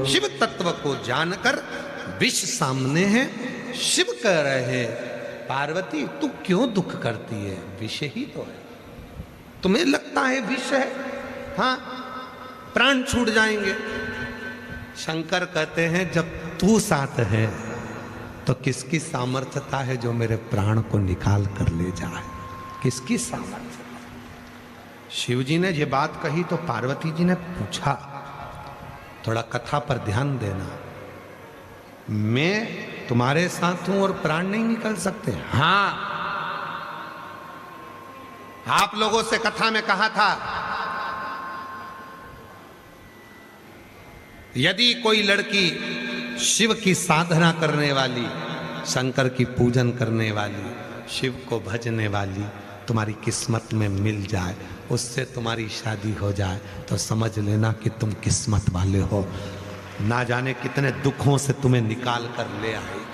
शिव तत्व को जानकर विष सामने है, शिव कह रहे पार्वती तू क्यों दुख करती है, विष ही तो है, तुम्हें लगता है विष है, हाँ प्राण छूट जाएंगे। शंकर कहते हैं जब तू साथ है तो किसकी सामर्थ्यता है जो मेरे प्राण को निकाल कर ले जाए, किसकी सामर्थ्य। शिव जी ने ये बात कही तो पार्वती जी ने पूछा, थोड़ा कथा पर ध्यान देना, मैं तुम्हारे साथ हूं और प्राण नहीं निकल सकते? हां, आप लोगों से कथा में कहा था यदि कोई लड़की शिव की साधना करने वाली, शंकर की पूजन करने वाली, शिव को भजने वाली तुम्हारी किस्मत में मिल जाए, उससे तुम्हारी शादी हो जाए तो समझ लेना कि तुम किस्मत वाले हो, ना जाने कितने दुखों से तुम्हें निकाल कर ले आएगी,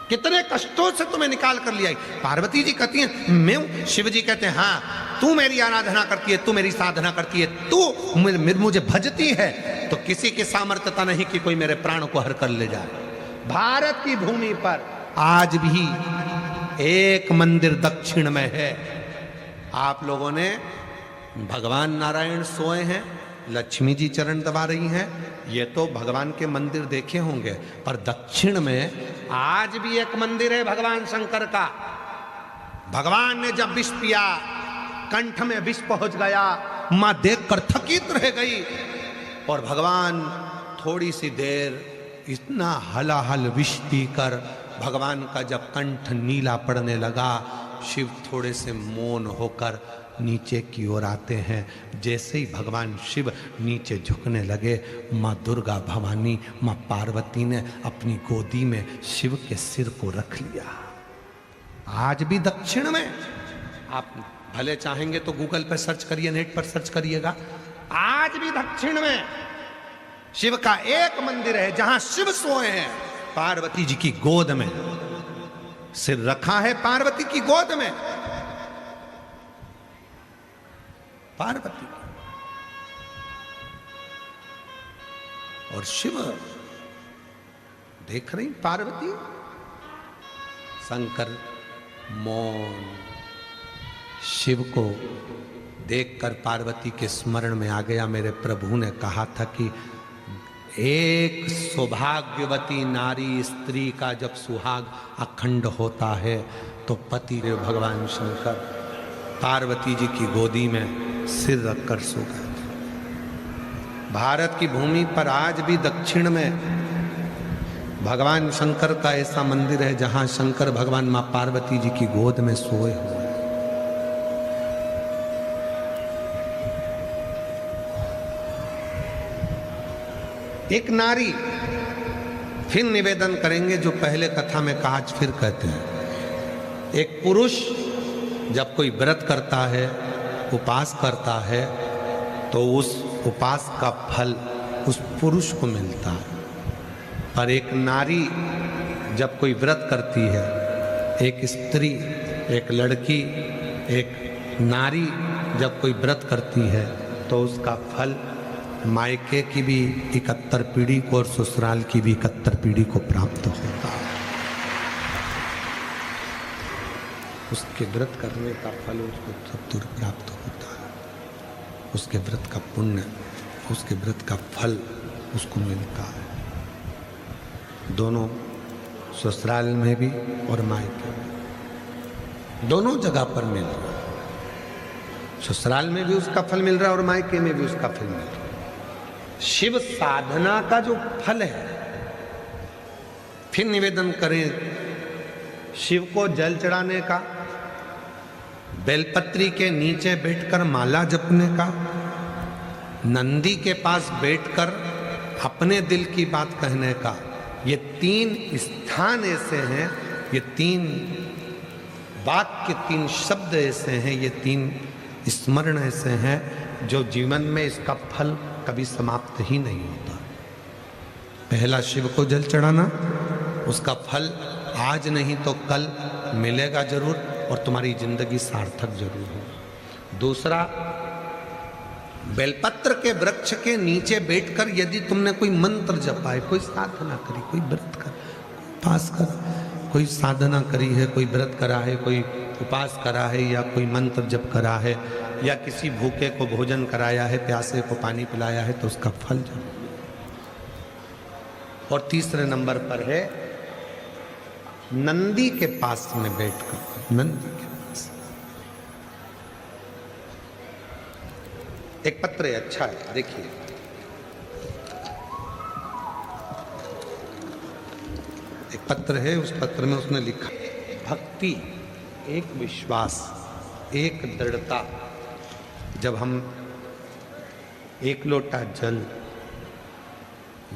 कितने कष्टों से तुम्हें निकाल कर ले आई। पार्वती जी कहती हैं मैं हूं, शिव जी कहते हैं हाँ तू मेरी आराधना करती है, तू मेरी साधना करती है, तू मुझे भजती है, तो किसी की सामर्थ्यता नहीं कि कोई मेरे प्राण को हर कर ले जाए। भारत की भूमि पर आज भी एक मंदिर दक्षिण में है, आप लोगों ने भगवान नारायण सोए हैं, लक्ष्मी जी चरण दबा रही हैं, ये तो भगवान के मंदिर देखे होंगे, पर दक्षिण में आज भी एक मंदिर है भगवान शंकर का। भगवान ने जब विष पिया, कंठ में विष पहुंच गया, मां देखकर थकित रह गई और भगवान थोड़ी सी देर इतना हलाहल विष पीकर भगवान का जब कंठ नीला पड़ने लगा, शिव थोड़े से मौन होकर नीचे की ओर आते हैं। जैसे ही भगवान शिव नीचे झुकने लगे, माँ दुर्गा भवानी, माँ पार्वती ने अपनी गोदी में शिव के सिर को रख लिया। आज भी दक्षिण में, आप भले चाहेंगे तो गूगल पर सर्च करिए, नेट पर सर्च करिएगा, आज भी दक्षिण में शिव का एक मंदिर है जहां शिव सोए हैं, पार्वती जी की गोद में सिर रखा है, पार्वती की गोद में पार्वती, और शिव देख रही पार्वती, शंकर मौन। शिव को देखकर पार्वती के स्मरण में आ गया, मेरे प्रभु ने कहा था कि एक सौभाग्यवती नारी स्त्री का जब सुहाग अखंड होता है तो पति देव भगवान शंकर पार्वती जी की गोदी में सिर रखकर सो गए थे। भारत की भूमि पर आज भी दक्षिण में भगवान शंकर का ऐसा मंदिर है जहां शंकर भगवान मां पार्वती जी की गोद में सोए हुए। एक नारी, फिर निवेदन करेंगे जो पहले कथा में कहा, फिर कहते हैं, एक पुरुष जब कोई व्रत करता है, उपास करता है, तो उस उपास का फल उस पुरुष को मिलता है, पर एक नारी जब कोई व्रत करती है, एक स्त्री, एक लड़की, एक नारी जब कोई व्रत करती है तो उसका फल मायके की भी 71 पीढ़ी को और ससुराल की भी 71 पीढ़ी को प्राप्त होता है। उसके व्रत करने का फल उसको सत्तुर प्राप्त होता है, उसके व्रत का पुण्य, उसके व्रत का फल उसको मिलता है। दोनों ससुराल में भी और मायके में, दोनों जगह पर मिल रहा है। ससुराल में भी उसका फल मिल रहा है और मायके में भी उसका फल मिल रहा है। शिव साधना का जो फल है, फिर निवेदन करें, शिव को जल चढ़ाने का, बेलपत्री के नीचे बैठकर माला जपने का, नंदी के पास बैठकर अपने दिल की बात कहने का, ये 3 स्थान ऐसे हैं, ये 3 वाक्य, 3 शब्द ऐसे हैं, ये 3 स्मरण ऐसे हैं जो जीवन में इसका फल कभी समाप्त ही नहीं होता। पहला शिव को जल चढ़ाना, उसका फल आज नहीं तो कल मिलेगा जरूर और तुम्हारी जिंदगी सार्थक जरूर हो। दूसरा, बेलपत्र के वृक्ष के नीचे बैठकर यदि तुमने कोई मंत्र जपाए, कोई साधना करी, कोई व्रत कर, उपास कर, कोई साधना करी है, कोई व्रत करा है, कोई उपास करा है, या कोई मंत्र जप करा है, या किसी भूखे को भोजन कराया है, प्यासे को पानी पिलाया है, तो उसका फल जरूर। और तीसरे नंबर पर है नंदी के पास में बैठकर, नंदी के पास एक पत्र है, अच्छा है, देखिए। एक पत्र है, उस पत्र में उसने लिखा, भक्ति, एक विश्वास, एक दृढ़ता। जब हम एक लोटा जल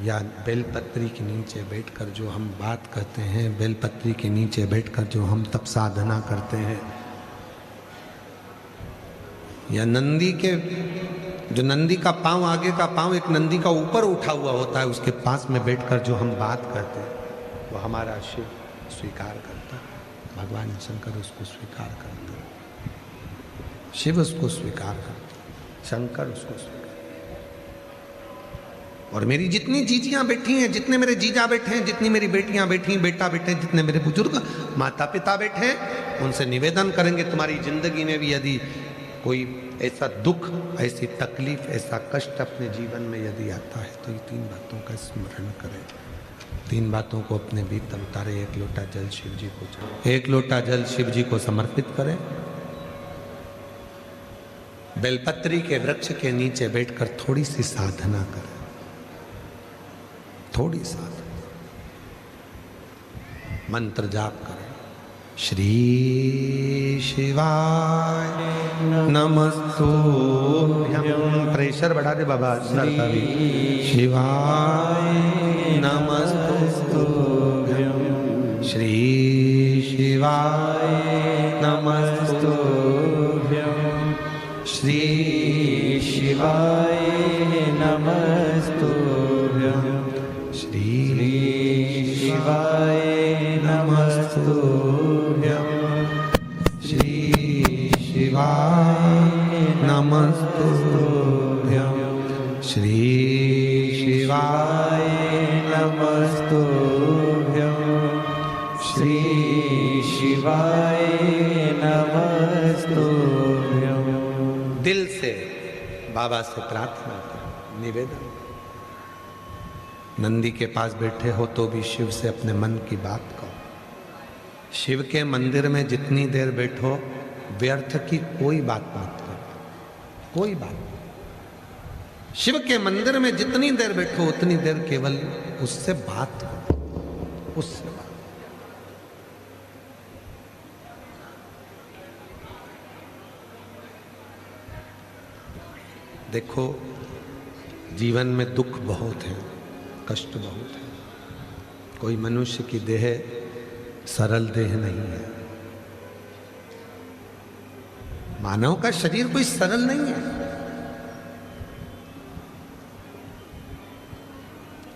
या बेलपत्री के नीचे बैठकर जो हम बात करते हैं, बेलपत्री के नीचे बैठकर जो हम तप साधना करते हैं, या नंदी के, जो नंदी का पांव, आगे का पांव एक नंदी का ऊपर उठा हुआ होता है, उसके पास में बैठकर जो हम बात करते हैं, वो हमारा शिव स्वीकार करता है, भगवान शंकर उसको स्वीकार करता है, शिव उसको स्वीकार करता है, शंकर उसको स्वीकार। और मेरी जितनी जीजियां बैठी हैं, जितने मेरे जीजा बैठे हैं, जितनी मेरी बेटियां बैठी हैं, बेटा बैठे हैं, जितने मेरे बुजुर्ग माता पिता बैठे हैं, उनसे निवेदन करेंगे, तुम्हारी जिंदगी में भी यदि कोई ऐसा दुख, ऐसी तकलीफ, ऐसा कष्ट अपने जीवन में यदि आता है, तो ये 3 बातों का स्मरण करें, 3 बातों को अपने भीतर उतारे। एक लोटा जल शिव जी को चढ़ाएं, एक लोटा जल शिव जी को समर्पित करें, बेलपत्री के वृक्ष के नीचे बैठकर थोड़ी सी साधना करें, थोड़ी साधना, मंत्र जाप करें। श्री शिवाय नमस्तुभ्यं, प्रेशर बढ़ा दे बाबा, श्री शिवाय नमस्तुभ्यं, श्री शिवाय नमस्तुभ्यं, श्री शिवाय नमस्तुभ्यं, श्री शिवाय नमस्तुभ्यं, श्री शिवाय नमस्तुभ्यं, श्री शिवाय नमस्तुभ्यं, श्री शिवाय नमस्तुभ्यं। दिल से बाबा से प्रार्थना करो, निवेदन। नंदी के पास बैठे हो तो भी शिव से अपने मन की बात कहो। शिव के मंदिर में जितनी देर बैठो, व्यर्थ की कोई बात मत करो, कोई बात। शिव के मंदिर में जितनी देर बैठो, उतनी देर केवल उससे बात करो, उससे बात। देखो, जीवन में दुख बहुत है, कष्ट बहुत है। कोई मनुष्य की देह सरल देह नहीं है, मानव का शरीर कोई सरल नहीं है।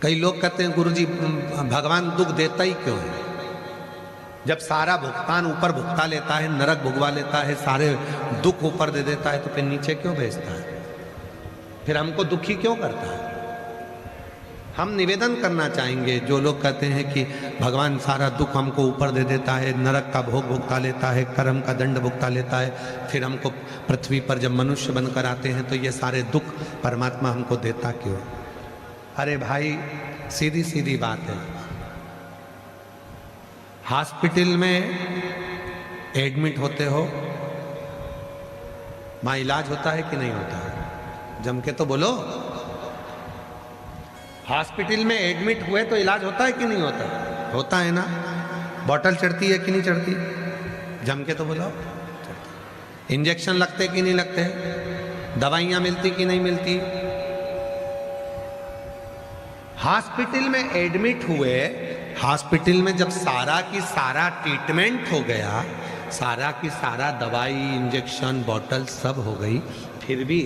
कई लोग कहते हैं गुरुजी भगवान दुख देता ही क्यों है? जब सारा भुगतान ऊपर भुगता लेता है, नरक भुगवा लेता है, सारे दुख ऊपर दे देता है, तो फिर नीचे क्यों भेजता है? फिर हमको दुखी क्यों करता है? हम निवेदन करना चाहेंगे, जो लोग कहते हैं कि भगवान सारा दुख हमको ऊपर दे देता है, नरक का भोग भुगता लेता है, कर्म का दंड भुगता लेता है, फिर हमको पृथ्वी पर जब मनुष्य बनकर आते हैं तो ये सारे दुख परमात्मा हमको देता क्यों? अरे भाई, सीधी सीधी बात है। हॉस्पिटल में एडमिट होते हो, वहां इलाज होता है कि नहीं होता है? जम के तो बोलो। हॉस्पिटल में एडमिट हुए तो इलाज होता है कि नहीं होता? होता है ना। बॉटल चढ़ती है कि नहीं चढ़ती? जम के तो बोलो। इंजेक्शन लगते कि नहीं लगते? दवाइयां मिलती कि नहीं मिलती? हॉस्पिटल में एडमिट हुए, हॉस्पिटल में जब सारा की सारा ट्रीटमेंट हो गया, सारा की सारा दवाई, इंजेक्शन, बॉटल सब हो गई, फिर भी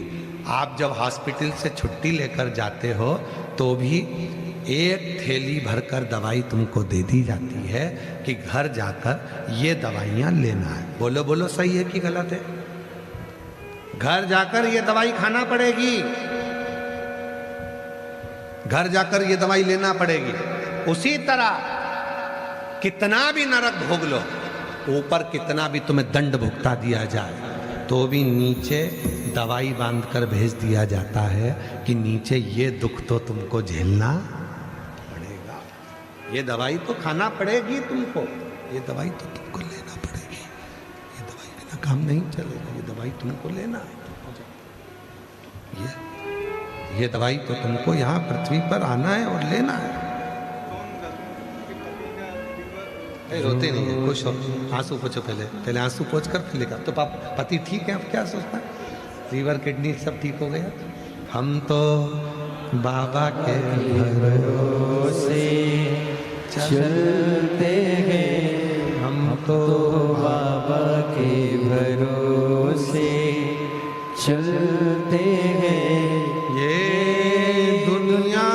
आप जब हॉस्पिटल से छुट्टी लेकर जाते हो तो भी एक थैली भरकर दवाई तुमको दे दी जाती है कि घर जाकर ये दवाइयाँ लेना है। बोलो बोलो, सही है कि गलत है? घर जाकर ये दवाई खाना पड़ेगी, घर जाकर ये दवाई लेना पड़ेगी। उसी तरह कितना भी नरक भोग लो, ऊपर कितना भी तुम्हें दंड भुगता दिया जाए, तो भी नीचे दवाई बांधकर भेज दिया जाता है कि नीचे ये दुख तो तुमको झेलना पड़ेगा, ये दवाई तो खाना पड़ेगी तुमको, ये दवाई तो तुमको लेना पड़ेगी, ये दवाई बिना काम नहीं चलेगा, ये दवाई तुमको लेना है, ये दवाई तो तुमको यहाँ पृथ्वी पर आना है और लेना है। रोते नहीं है, खुश हो, आंसू पोछो, पहले आंसू पोछ कर फिर लिखा। तो पति ठीक है, अब क्या सोचता है, लीवर किडनी सब ठीक हो गया। हम तो बाबा के भरोसे चलते हैं, हम तो बाबा के भरोसे चलते हैं, ये दुनिया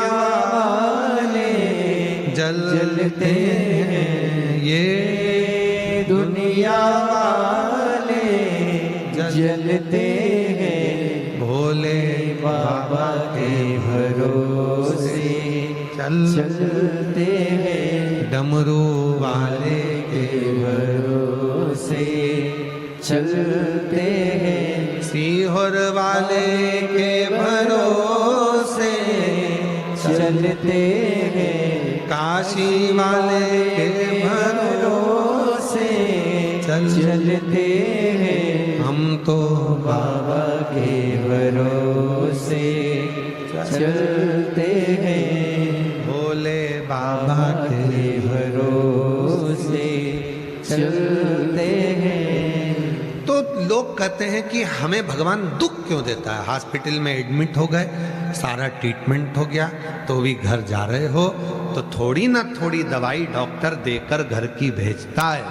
वाले जलते हैं, ये दुनिया वाले जलते हैं, भोले बाबा के भरोसे चलते हैं, डमरू वाले के भरोसे चलते हैं, सीहोर वाले के भरोसे चलते हैं, काशी वाले के भरोसे चलते हैं, हम तो बाबा के भरोसे चलते हैं, भोले बाबा के भरोसे चलते हैं। तो लोग कहते हैं कि हमें भगवान दुख क्यों देता है, हॉस्पिटल में एडमिट हो गए, सारा ट्रीटमेंट हो गया, तो भी घर जा रहे हो, तो थोड़ी ना थोड़ी दवाई डॉक्टर देकर घर की भेजता है।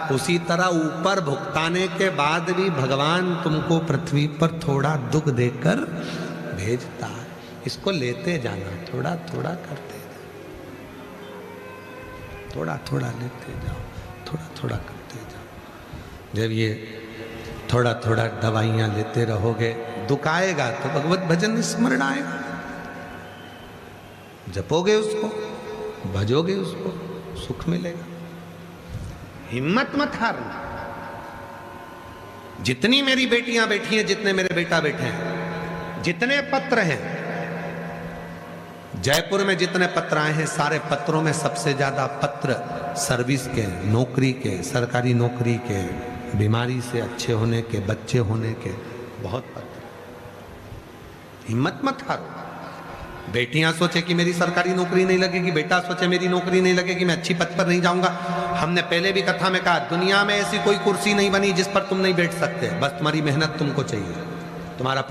उसी तरह ऊपर भुगताने के बाद भी भगवान तुमको पृथ्वी पर थोड़ा दुख देकर भेजता है। इसको लेते जाना, थोड़ा थोड़ा करते जाओ, थोड़ा थोड़ा लेते जाओ, थोड़ा थोड़ा करते जाओ। जब ये थोड़ा थोड़ा दवाइयाँ लेते रहोगे, दुख आएगा तो भगवत भजन स्मरण आएगा, जपोगे उसको, भजोगे उसको, सुख मिलेगा। हिम्मत मत हारना। जितनी मेरी बेटियां बैठी हैं, जितने मेरे बेटा बैठे हैं, जितने पत्र हैं जयपुर में, जितने पत्र आए हैं, सारे पत्रों में सबसे ज्यादा पत्र सर्विस के, नौकरी के, सरकारी नौकरी के, बीमारी से अच्छे होने के, बच्चे होने के, बहुत पत्र। हिम्मत मत हारो। बेटियां सोचे कि मेरी सरकारी नौकरी नहीं लगेगी, बेटा सोचे मेरी नौकरी नहीं लगेगी, मैं अच्छी पद पर नहीं जाऊंगा। हमने पहले भी कथा में कहा, दुनिया में ऐसी कोई कुर्सी नहीं बनी जिस पर तुम नहीं बैठ सकते, बस तुम्हारी मेहनत तुमको चाहिए, तुम्हारा